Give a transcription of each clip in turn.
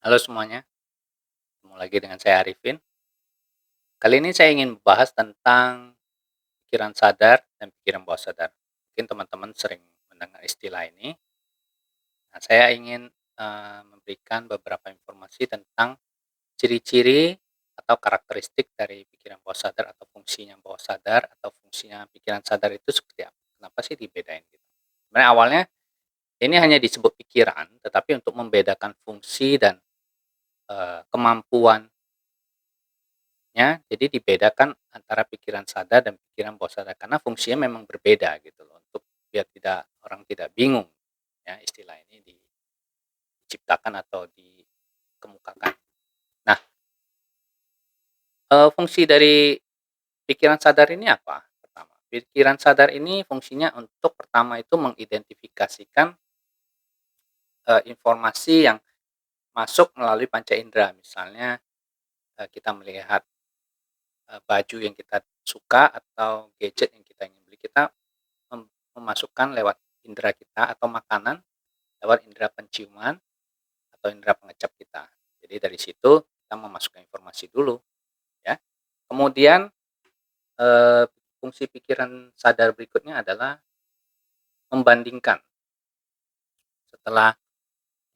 Halo semuanya, ketemu lagi dengan saya Arifin. Kali ini saya ingin membahas tentang pikiran sadar dan pikiran bawah sadar. Mungkin teman-teman sering mendengar istilah ini. Nah, saya ingin memberikan beberapa informasi tentang ciri-ciri atau karakteristik dari pikiran bawah sadar atau fungsinya bawah sadar atau fungsinya pikiran sadar itu seperti apa. Kenapa sih dibedain gitu? Sebenarnya awalnya ini hanya disebut pikiran, tetapi untuk membedakan fungsi dan kemampuan jadi dibedakan antara pikiran sadar dan pikiran bawah sadar karena fungsinya memang berbeda gitu loh, untuk biar tidak orang tidak bingung ya istilah ini diciptakan atau dikemukakan. Nah, fungsi dari pikiran sadar ini apa? Pertama, pikiran sadar ini fungsinya untuk pertama itu mengidentifikasikan, informasi yang masuk melalui panca indera. Misalnya, kita melihat, baju yang kita suka atau gadget yang kita ingin beli, kita memasukkan lewat indera kita atau makanan lewat indera penciuman atau indera pengecap kita. Jadi dari situ kita memasukkan informasi dulu ya. Kemudian, fungsi pikiran sadar berikutnya adalah membandingkan. Setelah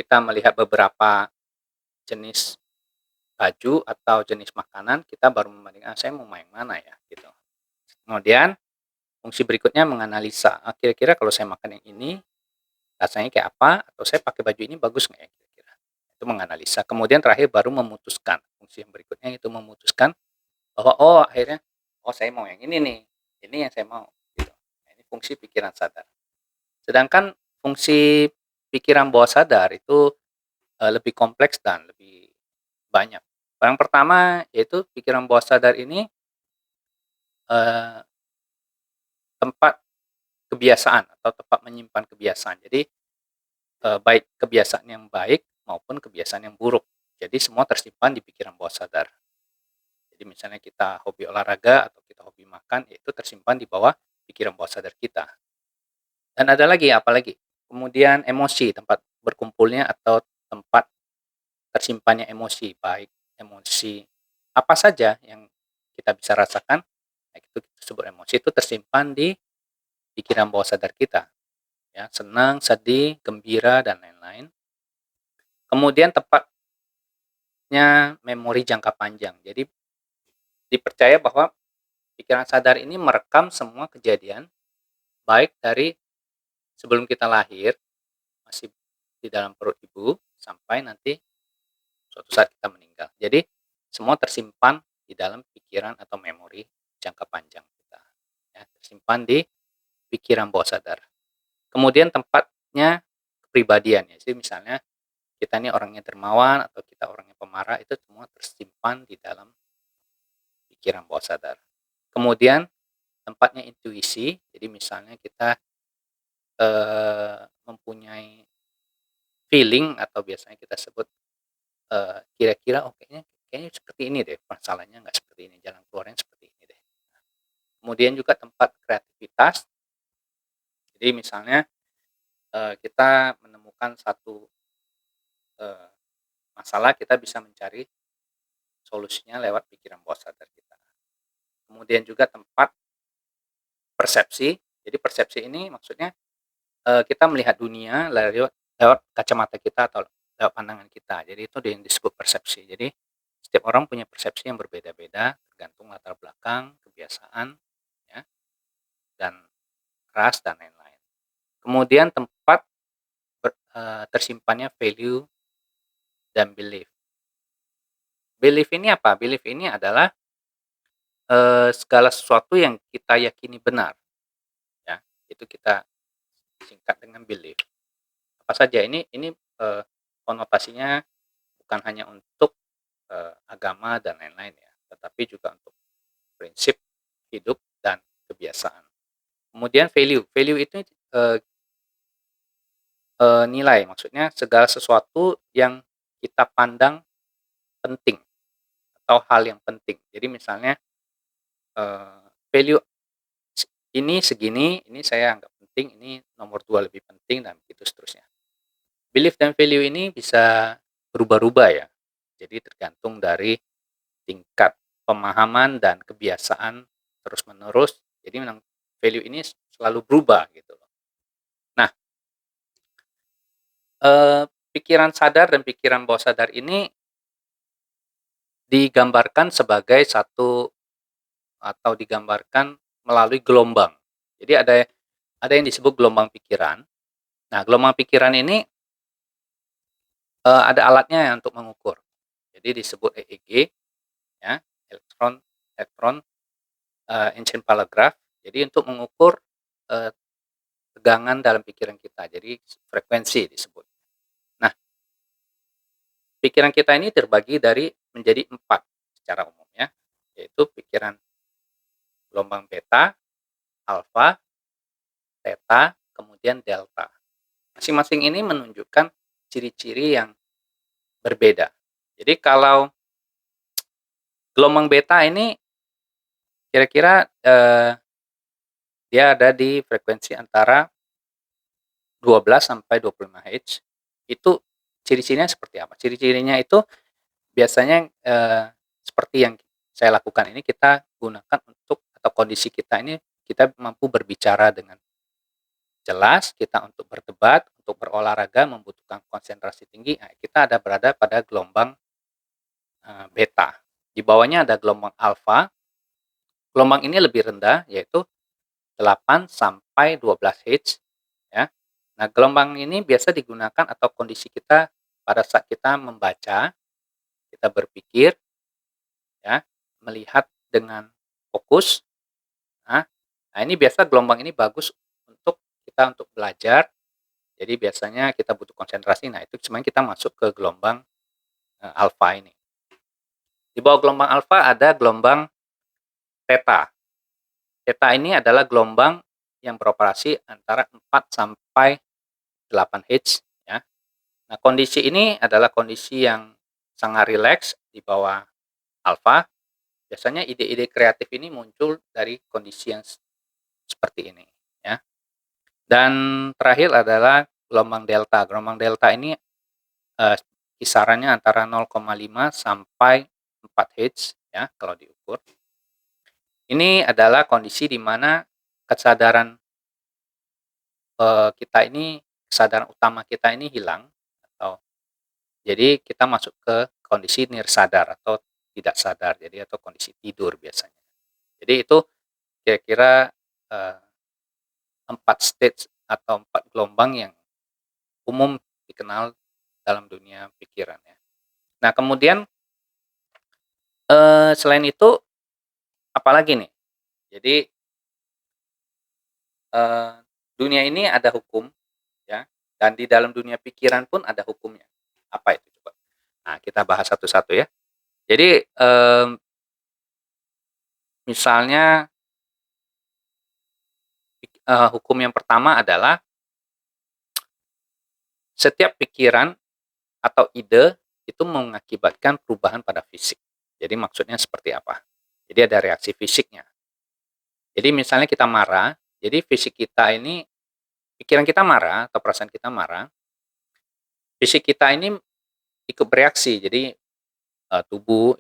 kita melihat beberapa jenis baju atau jenis makanan, kita baru membandingkan, "Ah, saya mau yang mana ya?" Gitu. Kemudian fungsi berikutnya menganalisa, kira-kira kalau saya makan yang ini rasanya kayak apa? Atau saya pakai baju ini bagus nggak ya kira-kira? Itu menganalisa. Kemudian terakhir baru memutuskan. Fungsi yang berikutnya itu memutuskan bahwa, oh akhirnya, oh saya mau yang ini nih, ini yang saya mau, gitu. Nah, ini fungsi pikiran sadar. Sedangkan fungsi pikiran bawah sadar itu lebih kompleks dan lebih banyak. Yang pertama yaitu pikiran bawah sadar ini eh, tempat kebiasaan atau tempat menyimpan kebiasaan. Jadi baik kebiasaan yang baik maupun kebiasaan yang buruk. Jadi semua tersimpan di pikiran bawah sadar. Jadi misalnya kita hobi olahraga atau kita hobi makan, ya itu tersimpan di bawah pikiran bawah sadar kita. Dan ada lagi, apalagi? Kemudian emosi, tempat berkumpulnya atau tempat tersimpannya emosi, baik emosi apa saja yang kita bisa rasakan, nah itu kita sebut emosi, itu tersimpan di pikiran bawah sadar kita. Ya, senang, sedih, gembira, dan lain-lain. Kemudian tepatnya memori jangka panjang. Jadi dipercaya bahwa pikiran sadar ini merekam semua kejadian, baik dari sebelum kita lahir, masih di dalam perut ibu, sampai nanti suatu saat kita meninggal. Jadi semua tersimpan di dalam pikiran atau memori jangka panjang kita, ya, tersimpan di pikiran bawah sadar. Kemudian tempatnya kepribadian, ya, jadi misalnya kita ini orangnya dermawan atau kita orangnya pemarah, itu semua tersimpan di dalam pikiran bawah sadar. Kemudian tempatnya intuisi, jadi misalnya kita mempunyai feeling atau biasanya kita sebut, kira-kira, "Oh kayaknya kayaknya seperti ini deh, masalahnya nggak seperti ini, jalan keluarnya seperti ini deh." Kemudian juga tempat kreativitas, jadi misalnya, kita menemukan satu, eee, masalah, kita bisa mencari solusinya lewat pikiran bawah sadar kita. Kemudian juga tempat persepsi, jadi persepsi ini maksudnya, kita melihat dunia lewat lewat kacamata kita atau lewat pandangan kita. Jadi itu yang disebut persepsi. Jadi setiap orang punya persepsi yang berbeda-beda tergantung latar belakang, kebiasaan, ya, dan ras dan lain-lain. Kemudian tempat tersimpannya value dan belief. Belief ini apa? Belief ini adalah, segala sesuatu yang kita yakini benar, ya, itu kita singkat dengan belief. Apa saja ini, konotasinya bukan hanya untuk, agama dan lain-lain ya, tetapi juga untuk prinsip hidup dan kebiasaan. Kemudian value, value itu, eee nilai, maksudnya segala sesuatu yang kita pandang penting atau hal yang penting. Jadi misalnya, value ini segini, ini saya anggap penting, ini nomor 2 lebih penting dan begitu seterusnya. Belief dan value ini bisa berubah-ubah ya. Jadi tergantung dari tingkat pemahaman dan kebiasaan terus-menerus. Jadi memang value ini selalu berubah gitu loh. Nah, pikiran sadar dan pikiran bawah sadar ini digambarkan sebagai satu atau digambarkan melalui gelombang. Jadi ada yang disebut gelombang pikiran. Nah, gelombang pikiran ini, ada alatnya ya untuk mengukur. Jadi disebut EEG ya, elektron elektron, encephalograph. Jadi untuk mengukur, eee, tegangan dalam pikiran kita, jadi frekuensi disebut. Nah, pikiran kita ini terbagi menjadi 4 secara umum ya, yaitu pikiran gelombang beta, alfa, theta, kemudian delta. Masing-masing ini menunjukkan ciri-ciri yang berbeda. Jadi kalau gelombang beta ini kira-kira, dia ada di frekuensi antara 12 sampai 25 Hz. Itu ciri-cirinya seperti apa? Ciri-cirinya itu biasanya, seperti yang saya lakukan ini kita gunakan untuk atau kondisi kita ini kita mampu berbicara dengan jelas, kita untuk berdebat, untuk berolahraga membutuhkan konsentrasi tinggi, nah kita berada pada gelombang, beta. Di bawahnya ada gelombang alfa, gelombang ini lebih rendah yaitu 8 sampai 12 Hz ya. Nah, gelombang ini biasa digunakan atau kondisi kita pada saat kita membaca, kita berpikir ya, melihat dengan fokus. Nah, nah ini biasa gelombang ini bagus untuk kita untuk belajar. Jadi biasanya kita butuh konsentrasi. Nah, itu sebenarnya kita masuk ke gelombang alfa ini. Di bawah gelombang alfa ada gelombang theta. Theta ini adalah gelombang yang beroperasi antara 4 sampai 8 Hz ya. Nah, kondisi ini adalah kondisi yang sangat rileks di bawah alfa. Biasanya ide-ide kreatif ini muncul dari kondisi yang seperti ini ya. Dan terakhir adalah gelombang delta. Gelombang delta ini kisarannya antara 0,5 sampai 4 Hz ya kalau diukur. Ini adalah kondisi di mana kesadaran kesadaran utama kita ini hilang atau jadi kita masuk ke kondisi nirsadar atau tidak sadar, jadi atau kondisi tidur biasanya. Jadi itu kira-kira, eee, 4 stage atau 4 gelombang yang umum dikenal dalam dunia pikiran ya. Nah kemudian, selain itu apalagi nih? Jadi, eee, dunia ini ada hukum ya, dan di dalam dunia pikiran pun ada hukumnya. Apa itu coba? Nah kita bahas satu-satu ya. Jadi, misalnya hukum yang pertama adalah setiap pikiran atau ide itu mengakibatkan perubahan pada fisik. Jadi maksudnya seperti apa? Jadi ada reaksi fisiknya. Jadi misalnya kita marah, jadi fisik kita ini pikiran kita marah atau perasaan kita marah, fisik kita ini ikut bereaksi. Jadi, tubuh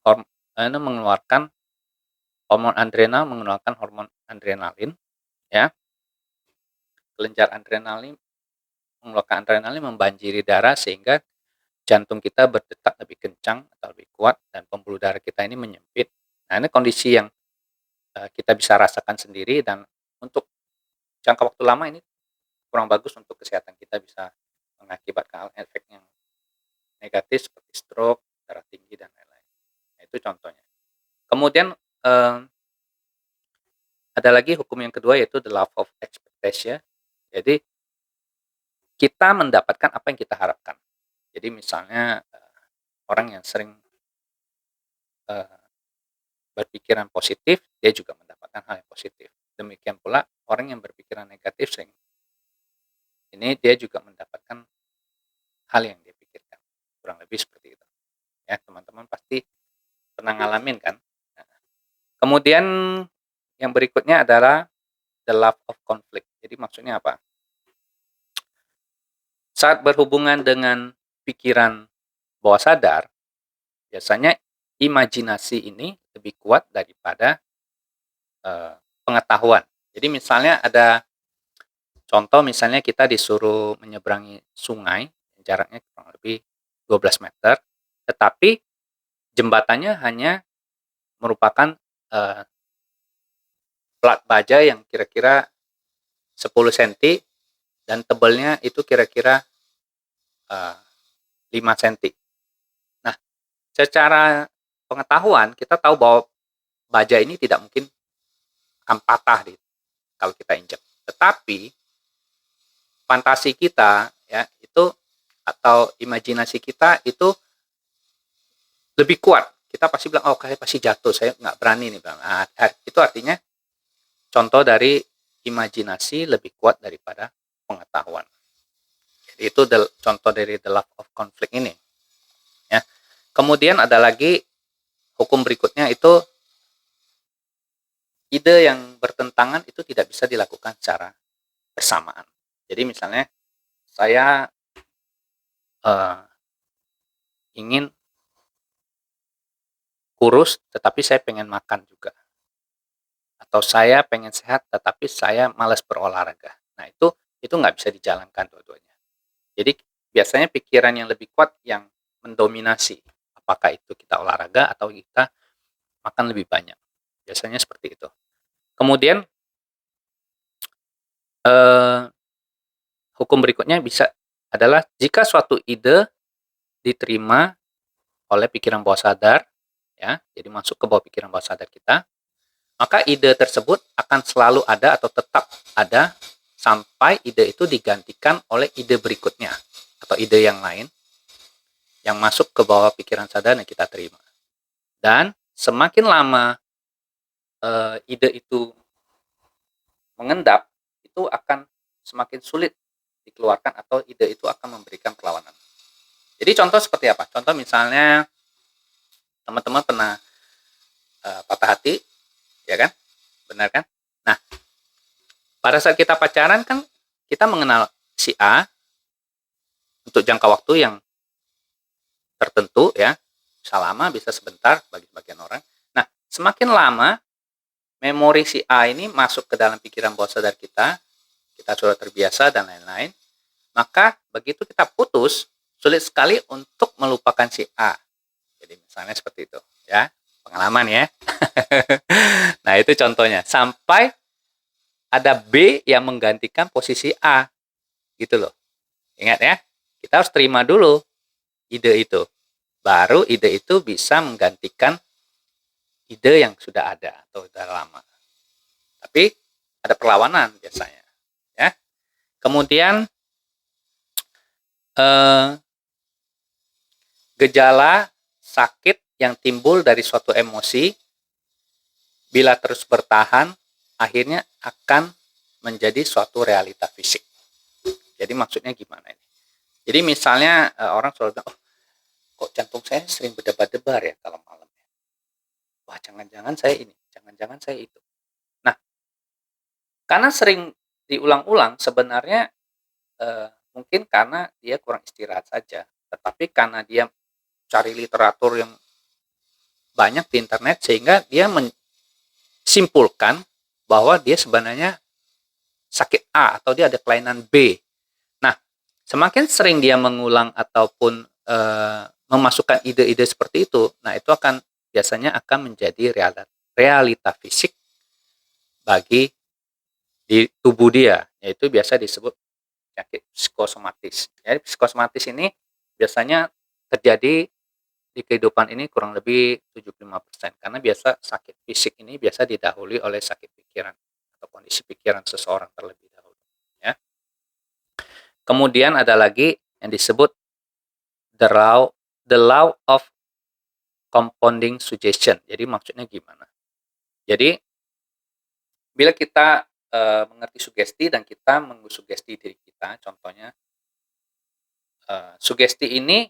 horm mengeluarkan mengeluarkan hormon adrenalin ya, kelenjar adrenalin mengeluarkan adrenalin membanjiri darah sehingga jantung kita berdetak lebih kencang atau lebih kuat dan pembuluh darah kita ini menyempit. Nah, ini kondisi yang, kita bisa rasakan sendiri dan untuk jangka waktu lama ini kurang bagus untuk kesehatan kita, bisa mengakibatkan efek yang negatif seperti stroke, darah tinggi, dan lain-lain. Nah, itu contohnya. Kemudian, ada lagi hukum yang kedua yaitu the law of expectation. Jadi, kita mendapatkan apa yang kita harapkan. Jadi misalnya, orang yang sering, eee, berpikiran positif, dia juga mendapatkan hal yang positif. Demikian pula orang yang berpikiran negatif ini dia juga mendapatkan hal yang dia pikirkan. Kurang lebih seperti itu. Ya, teman-teman pasti pernah ngalamin kan? Nah, kemudian yang berikutnya adalah the love of conflict. Jadi maksudnya apa? Saat berhubungan dengan pikiran bawah sadar, biasanya imajinasi ini lebih kuat daripada, pengetahuan. Jadi misalnya ada contoh, misalnya kita disuruh menyeberangi sungai, jaraknya kurang lebih 12 meter, tetapi jembatannya hanya merupakan, eee, plat baja yang kira-kira 10 senti dan tebalnya itu kira-kira, eee, 5 senti. Nah, secara pengetahuan kita tahu bahwa baja ini tidak mungkin akan patah kalau kita injak. Tetapi fantasi kita ya itu atau imajinasi kita itu lebih kuat. Kita pasti bilang, "Oh, saya pasti jatuh, saya nggak berani nih," bilang. Nah, itu artinya contoh dari imajinasi lebih kuat daripada pengetahuan. Jadi itu contoh dari the law of conflict ini, ya. Kemudian ada lagi hukum berikutnya itu ide yang bertentangan itu tidak bisa dilakukan secara bersamaan. Jadi misalnya saya, eee, ingin kurus tetapi saya pengen makan juga, atau saya pengen sehat tetapi saya malas berolahraga. Nah itu nggak bisa dijalankan dua-duanya. Jadi biasanya pikiran yang lebih kuat yang mendominasi, apakah itu kita olahraga atau kita makan lebih banyak, biasanya seperti itu. Kemudian, eee, hukum berikutnya bisa adalah jika suatu ide diterima oleh pikiran bawah sadar, ya, jadi masuk ke bawah pikiran bawah sadar kita, maka ide tersebut akan selalu ada atau tetap ada sampai ide itu digantikan oleh ide berikutnya atau ide yang lain yang masuk ke bawah pikiran sadar yang kita terima. Dan semakin lama, ide itu mengendap, itu akan semakin sulit dikeluarkan atau ide itu akan memberikan perlawanan. Jadi contoh seperti apa? Contoh misalnya teman-teman pernah, patah hati, ya kan? Benar kan? Nah, pada saat kita pacaran kan kita mengenal si A untuk jangka waktu yang tertentu ya, bisa lama, bisa sebentar bagi sebagian orang. Nah, semakin lama memori si A ini masuk ke dalam pikiran bawah sadar kita sudah terbiasa dan lain-lain, maka begitu kita putus, sulit sekali untuk melupakan si A. Jadi misalnya seperti itu, ya. Pengalaman ya. Nah, itu contohnya. Sampai ada B yang menggantikan posisi A, gitu loh. Ingat ya, kita harus terima dulu ide itu. Baru ide itu bisa menggantikan ide yang sudah ada atau sudah lama. Tapi ada perlawanan biasanya, ya. Kemudian eh, gejala sakit yang timbul dari suatu emosi bila terus bertahan akhirnya akan menjadi suatu realita fisik. Jadi maksudnya gimana ini? Jadi misalnya orang selalu bilang, oh, kok jantung saya sering berdebar-debar ya kalau malam ya. Wah, jangan-jangan saya ini, jangan-jangan saya itu. Nah, karena sering diulang-ulang sebenarnya mungkin karena dia kurang istirahat saja. Tetapi karena dia cari literatur yang banyak di internet sehingga dia menyimpulkan bahwa dia sebenarnya sakit A atau dia ada kelainan B. Nah, semakin sering dia mengulang ataupun memasukkan ide-ide seperti itu, nah itu akan biasanya akan menjadi realita fisik bagi di tubuh dia, yaitu biasa disebut penyakit psikosomatis. Jadi psikosomatis ini biasanya terjadi di kehidupan ini kurang lebih 75% karena biasa sakit fisik ini biasa didahului oleh sakit pikiran atau kondisi pikiran seseorang terlebih dahulu, ya. Kemudian ada lagi yang disebut the law of compounding suggestion. Jadi maksudnya gimana? Jadi bila kita mengerti sugesti dan kita mensugesti diri kita, contohnya sugesti ini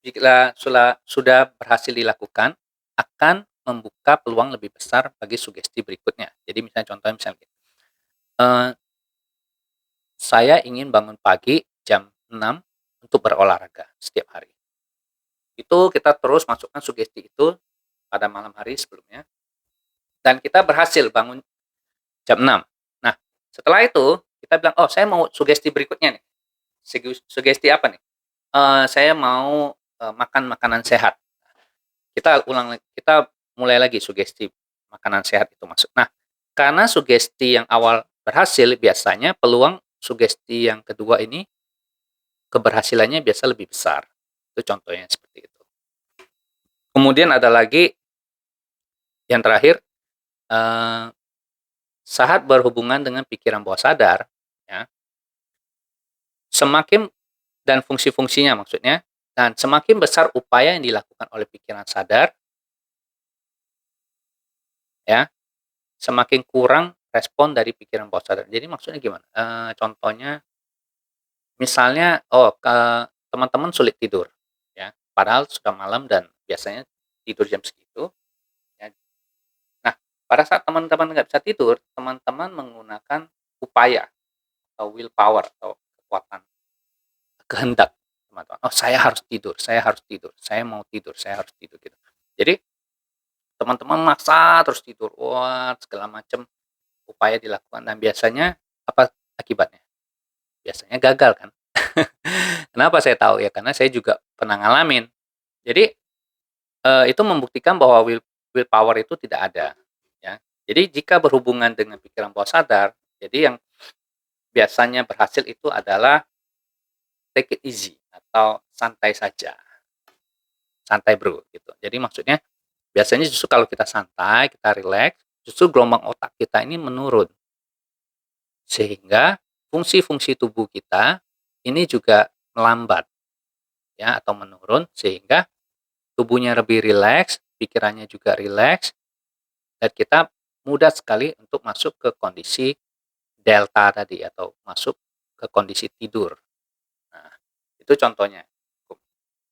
jika sudah berhasil dilakukan akan membuka peluang lebih besar bagi sugesti berikutnya. Jadi misalnya contohnya misalnya, saya ingin bangun pagi jam 6 untuk berolahraga setiap hari. Itu kita terus masukkan sugesti itu pada malam hari sebelumnya, dan kita berhasil bangun jam 6. Nah, setelah itu kita bilang, "Oh, saya mau sugesti berikutnya nih." Sugesti apa nih? Saya mau, makan makanan sehat. Kita mulai lagi sugesti makanan sehat itu masuk. Nah, karena sugesti yang awal berhasil, biasanya peluang sugesti yang kedua ini keberhasilannya biasa lebih besar. Itu contohnya seperti itu. Kemudian ada lagi yang terakhir, eee, saat berhubungan dengan pikiran bawah sadar, ya, semakin dan fungsi-fungsinya maksudnya, dan semakin besar upaya yang dilakukan oleh pikiran sadar, ya, semakin kurang respon dari pikiran bawah sadar. Jadi maksudnya gimana? Contohnya misalnya, teman-teman sulit tidur, ya, padahal sudah malam dan biasanya tidur jam segitu, ya. Nah, pada saat teman-teman nggak bisa tidur, teman-teman menggunakan upaya atau willpower atau kekuatan kehendak, teman-teman. "Oh, saya harus tidur, saya harus tidur, saya mau tidur, saya harus tidur," gitu. Jadi teman-teman maksa terus tidur, wah segala macam upaya dilakukan dan biasanya apa akibatnya? Biasanya gagal kan. Kenapa saya tahu? Ya karena saya juga pernah ngalamin. Jadi, itu membuktikan bahwa willpower itu tidak ada, ya. Jadi jika berhubungan dengan pikiran bawah sadar, jadi yang biasanya berhasil itu adalah take it easy atau santai saja, santai Bro, gitu. Jadi maksudnya biasanya justru kalau kita santai, kita rileks, justru gelombang otak kita ini menurun. Sehingga fungsi-fungsi tubuh kita ini juga melambat, ya, atau menurun sehingga tubuhnya lebih rileks, pikirannya juga rileks, dan kita mudah sekali untuk masuk ke kondisi delta tadi atau masuk ke kondisi tidur. Nah, itu contohnya.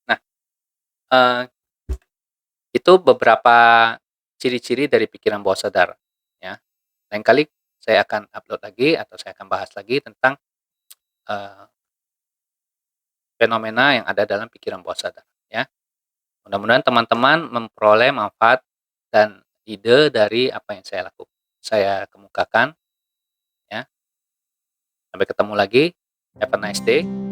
Nah, eee, itu beberapa ciri-ciri dari pikiran bawah sadar, ya. Lain kali saya akan upload lagi atau saya akan bahas lagi tentang, eee, fenomena yang ada dalam pikiran bawah sadar, ya. Mudah-mudahan teman-teman memperoleh manfaat dan ide dari apa yang saya kemukakan, ya. Sampai ketemu lagi, have a nice day.